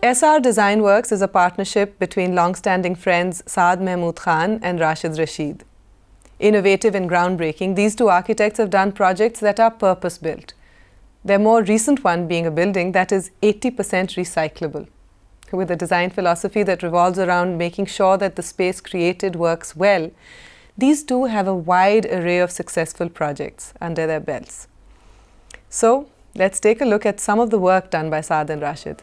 DesignWorks is a partnership between long-standing friends Saad and Rashid. Innovative and groundbreaking, these two architects have done projects that are purpose-built. Their more recent one being a building that is 80% recyclable, with a design philosophy that revolves around making sure that the space created works well. These two have a wide array of successful projects under their belts. So, let's take a look at some of the work done by Saad and Rashid.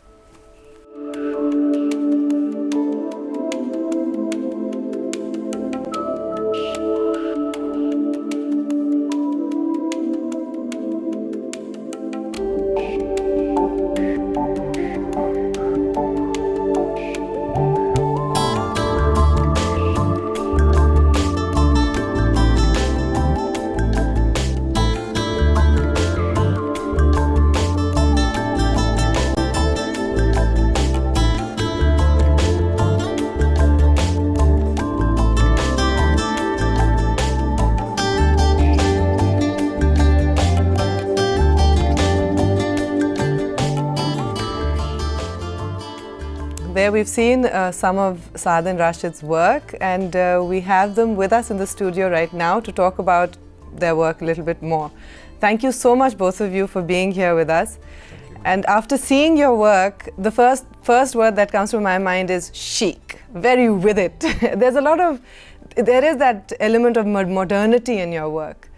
There we've seen some of Saad and Rashid's work, and we have them with us in the studio right now to talk about their work a little bit more. Thank you so much, both of you, for being here with us. And after seeing your work, the first word that comes to my mind is chic, very with it. There is that element of modernity in your work.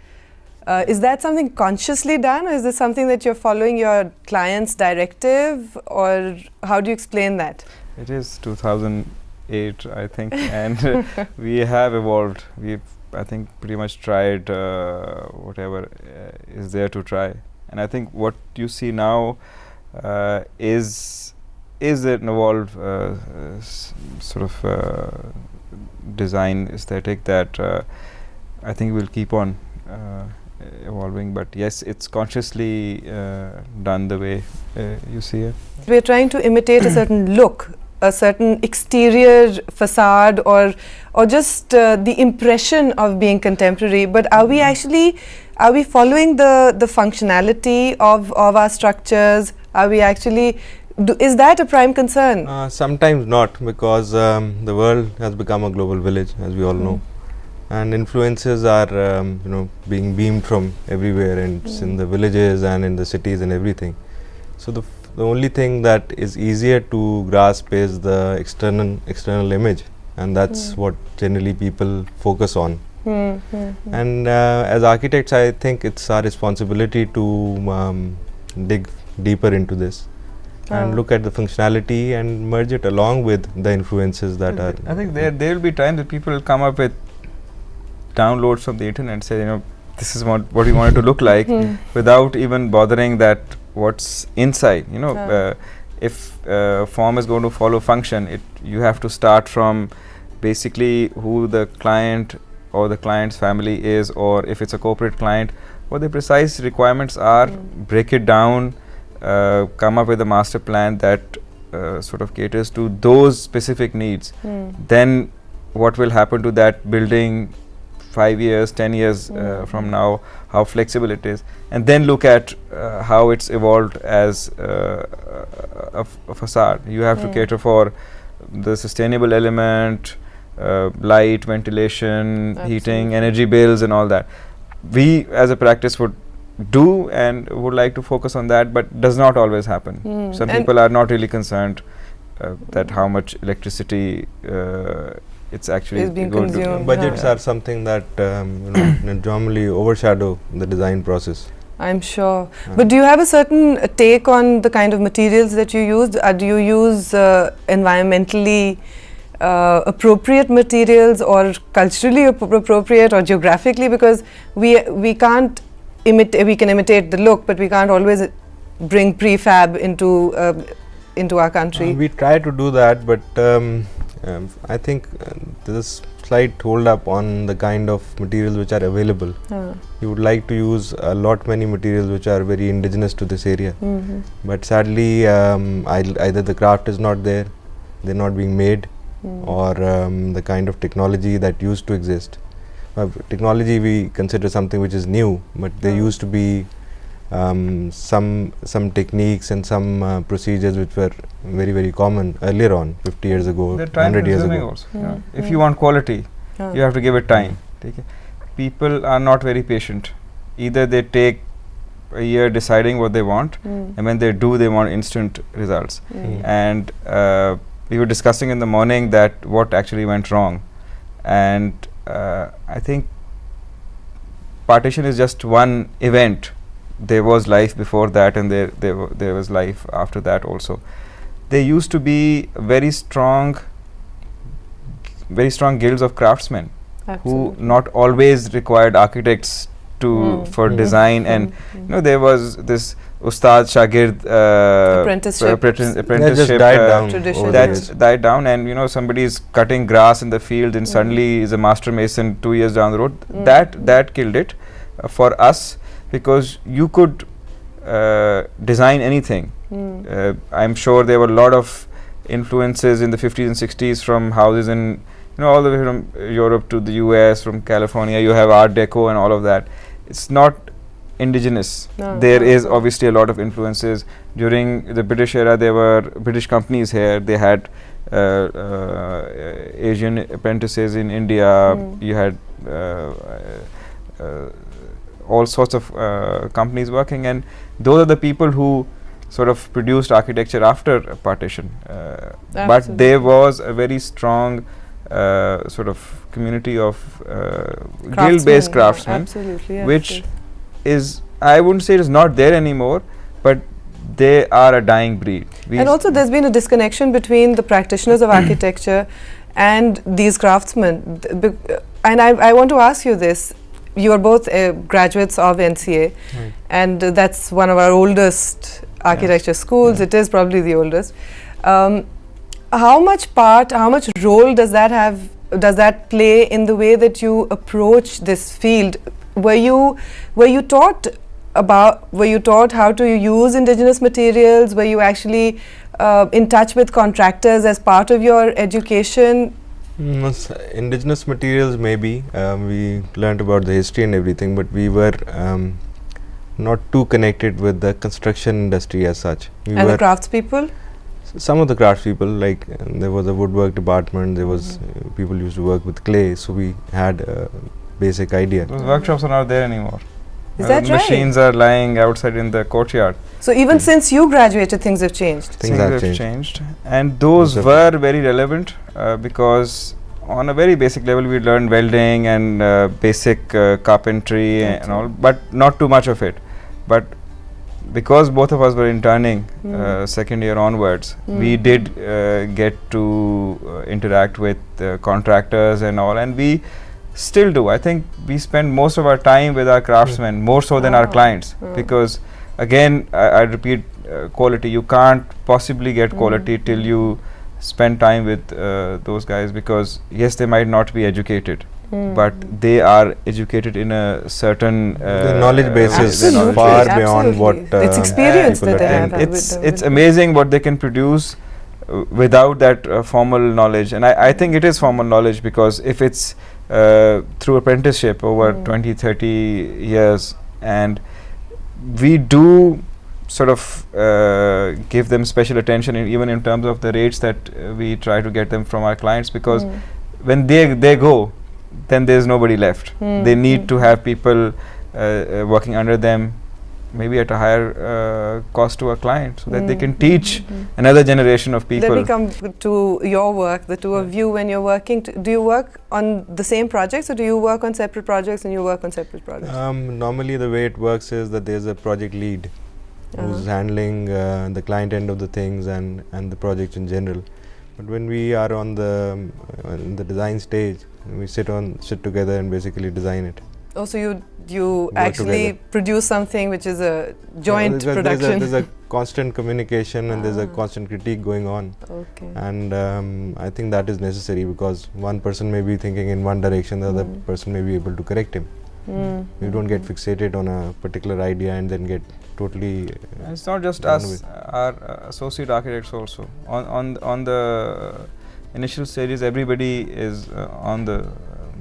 Is that something consciously done, or is this something that you're following your client's directive, or how do you explain that? It is 2008, I think, and we have evolved. We've, I think, pretty much tried whatever is there to try. And I think what you see now is an evolved sort of design aesthetic that I think will keep on evolving. But yes, it's consciously done the way you see it. We're trying to imitate a certain look, a certain exterior facade, or just the impression of being contemporary. But are we following the functionality of our structures? Are we actually, is that a prime concern? Sometimes not, because the world has become a global village, as we all know, and influences are being beamed from everywhere, and it's in the villages and in the cities and everything. So the only thing that is easier to grasp is the external image, and that's what generally people focus on. And as architects, I think it's our responsibility to dig deeper into this and look at the functionality and merge it along with the influences that are. I think there will be times that people will come up with downloads from the internet and say, this is what we want it to look like, without even bothering that what's inside. If form is going to follow function, you have to start from basically who the client or the client's family is, or if it's a corporate client, what the precise requirements are, break it down, come up with a master plan that sort of caters to those specific needs. Then what will happen to that building 5 years, 10 years from now, how flexible it is, and then look at how it's evolved as a facade. You have to cater for the sustainable element, light, ventilation, heating, energy bills and all that. We as a practice would do and would like to focus on that, but does not always happen. Some people are not really concerned that how much electricity it's actually being going consumed. to. Budgets are something that normally overshadow the design process. I'm sure. But do you have a certain take on the kind of materials that you use? Do you use environmentally appropriate materials, or culturally appropriate, or geographically? Because we can't imitate. We can imitate the look, but we can't always bring prefab into our country. We try to do that, but I think there's a slight hold up on the kind of materials which are available. You would like to use many materials which are very indigenous to this area, but sadly either the craft is not there, they're not being made, or the kind of technology that used to exist. Technology we consider something which is new, but there used to be some techniques and some procedures which were very common earlier on, 50 years ago, 100 years ago. Also, if you want quality, you have to give it time. Okay? People are not very patient. Either they take a year deciding what they want, and when they do, they want instant results. And we were discussing in the morning that what actually went wrong, and I think partition is just one event. There was life before that, and there was life after that also. There used to be very strong guilds of craftsmen. Absolutely. Who not always required architects to for design, and there was this Ustad Shagird apprenticeship that died down, and somebody is cutting grass in the field and suddenly is a master mason 2 years down the road. That killed it for us, because you could design anything. I'm sure there were a lot of influences in the 50s and 60s from houses in all the way from Europe to the US, from California. You have Art Deco and all of that. It's not indigenous. There is obviously a lot of influences. During the British era, there were British companies here. They had Asian apprentices in India. You had all sorts of companies working, and those are the people who sort of produced architecture after partition. But there was a very strong sort of community of guild-based craftsmen, which is, I wouldn't say it is not there anymore, but they are a dying breed. And also there's been a disconnection between the practitioners of architecture and these craftsmen. And I want to ask you this. You are both graduates of NCA, and that's one of our oldest architecture schools. It is probably the oldest. How much role does that play in the way that you approach this field? Were you taught how to use indigenous materials? Were you actually in touch with contractors as part of your education? Indigenous materials, maybe we learned about the history and everything, but we were not too connected with the construction industry as such. And the craftspeople? Some of the craftspeople, like there was a woodwork department, there was people used to work with clay, so we had a basic idea. Those workshops are not there anymore. Is that right? Machines are lying outside in the courtyard. So even since you graduated, things have changed? Things have changed. And those were very relevant because on a very basic level we learned welding and basic carpentry and all, but not too much of it. But because both of us were interning second year onwards, we did get to interact with contractors and all, and we still do. I think we spend most of our time with our craftsmen, more so than our clients, because again, I repeat, quality. You can't possibly get quality till you spend time with those guys, because yes, they might not be educated, but they are educated in a certain the knowledge base is far beyond what it's experience that they have. It's amazing what they can produce without that formal knowledge, and I think it is formal knowledge, because if it's through apprenticeship over 20-30 years, and we do sort of give them special attention even in terms of the rates that we try to get them from our clients, because when they go, then there's nobody left. They need to have people working under them, maybe at a higher cost to a client, so that they can teach another generation of people. Let me come to your work, the two of you. When you're working, do you work on the same projects, or do you work on separate projects and you work on separate projects? Normally the way it works is that there's a project lead who's handling the client end of the things and the project in general. But when we are on the design stage, we sit together and basically design it. Oh, so you actually produce something which is a joint production. There's a constant communication and there's a constant critique going on. Okay. And I think that is necessary, because one person may be thinking in one direction, the other person may be able to correct him. You don't get fixated on a particular idea and then get totally. It's not just us, our associate architects also. On the initial stages, everybody is on the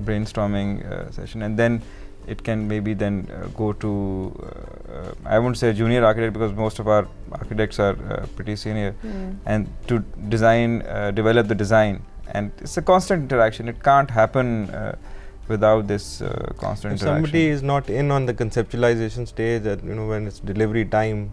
brainstorming session, and then it can maybe then go to I won't say junior architect because most of our architects are pretty senior, and to design, develop the design, and it's a constant interaction. It can't happen without this constant if interaction. somebody is not in on the conceptualization stage, that when it's delivery time,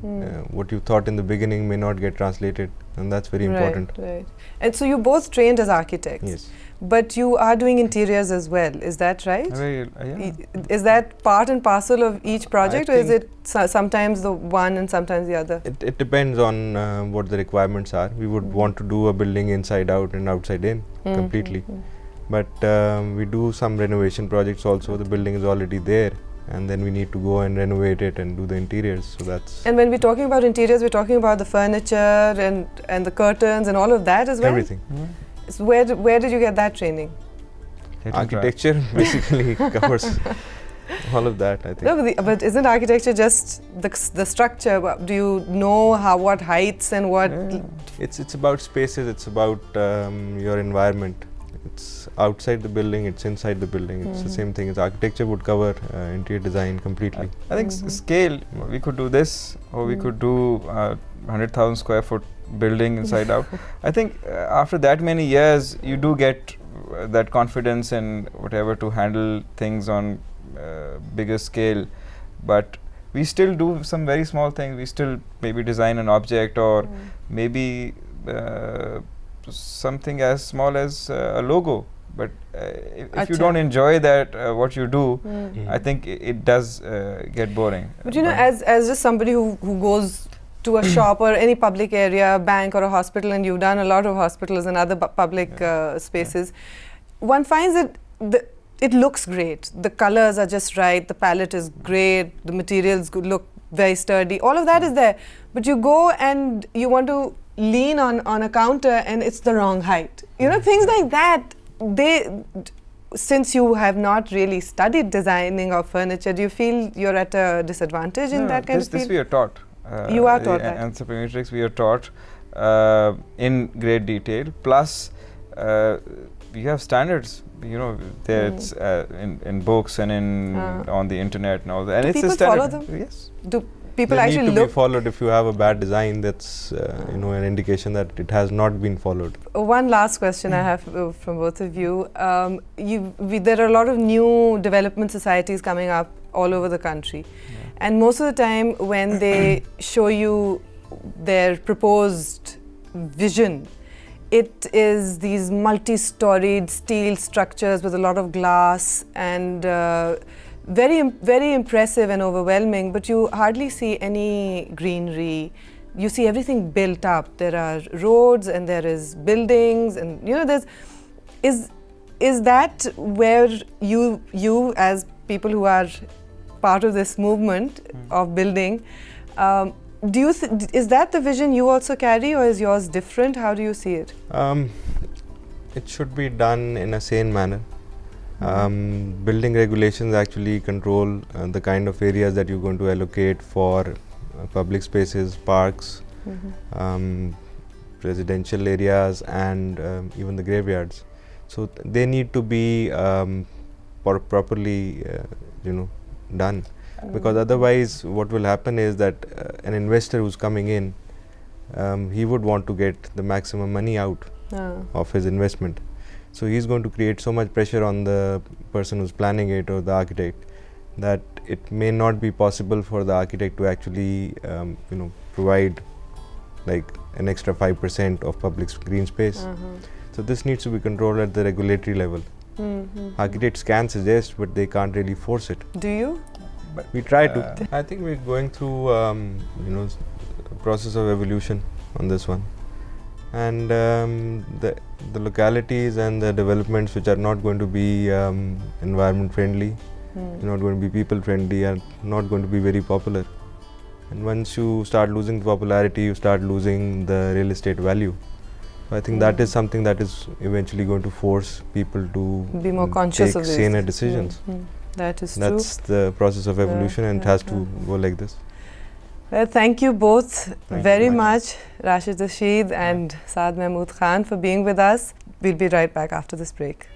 what you thought in the beginning may not get translated, and that's very important. Right. And so you both trained as architects. Yes. But you are doing interiors as well, is that right? Yeah. Is that part and parcel of each project, or is it sometimes the one and sometimes the other? It depends on what the requirements are. We would want to do a building inside out and outside in completely. But we do some renovation projects also. The building is already there, and then we need to go and renovate it and do the interiors. So that's. And when we're talking about interiors, we're talking about the furniture and the curtains and all of that as well? Everything. So where did you get that training? Architecture basically covers all of that, I think. No, but isn't architecture just the structure? Do you know what heights and what? It's about spaces. It's about your environment. It's outside the building. It's inside the building. It's the same thing. As architecture would cover interior design completely. I think scale. We could do this, or we could do 100,000 square foot building inside out. I think after that many years, you do get that confidence and whatever to handle things on bigger scale. But we still do some very small things. We still maybe design an object, or maybe something as small as a logo. But if you don't enjoy that, what you do, I think it does get boring. But as just somebody who goes to a shop or any public area, bank or a hospital, and you've done a lot of hospitals and other public spaces, one finds that it looks great. The colors are just right, the palette is great, the materials look very sturdy, all of that is there. But you go and you want to lean on a counter and it's the wrong height. Things like that, since you have not really studied designing of furniture, do you feel you're at a disadvantage in that kind of field? This we are taught. You are taught that. And Anthropometrics we are taught in great detail. Plus, we have standards. It's in books and on the internet and all that. And do it's people a standard. Follow them? Yes. Do people they actually need to look? be followed. If you have a bad design, that's an indication that it has not been followed. One last question I have from both of you. There are a lot of new development societies coming up all over the country. And most of the time when they show you their proposed vision, it is these multi-storied steel structures with a lot of glass and very impressive and overwhelming, but you hardly see any greenery. You see everything built up. There are roads and there is buildings, and is that where you as people who are part of this movement of building, is that the vision you also carry, or is yours different? How do you see it? It should be done in a sane manner. Building regulations actually control the kind of areas that you're going to allocate for public spaces, parks, residential areas, and even the graveyards. So they need to be properly done, because otherwise what will happen is that an investor who's coming in, he would want to get the maximum money out of his investment. So he's going to create so much pressure on the person who's planning it or the architect, that it may not be possible for the architect to actually provide like an extra 5% of public green space. So this needs to be controlled at the regulatory level. Architects can suggest, but they can't really force it. Do you? But we try to. I think we're going through a process of evolution on this one, and the localities and the developments which are not going to be environment friendly, not going to be people friendly, are not going to be very popular. And once you start losing popularity, you start losing the real estate value. So I think that is something that is eventually going to force people to be more conscious take of this. saner decisions. That is That's the process of evolution, and it has to go like this. Well, thank you both very much, Rashid Rasheed and Saad Mahmood Khan, for being with us. We'll be right back after this break.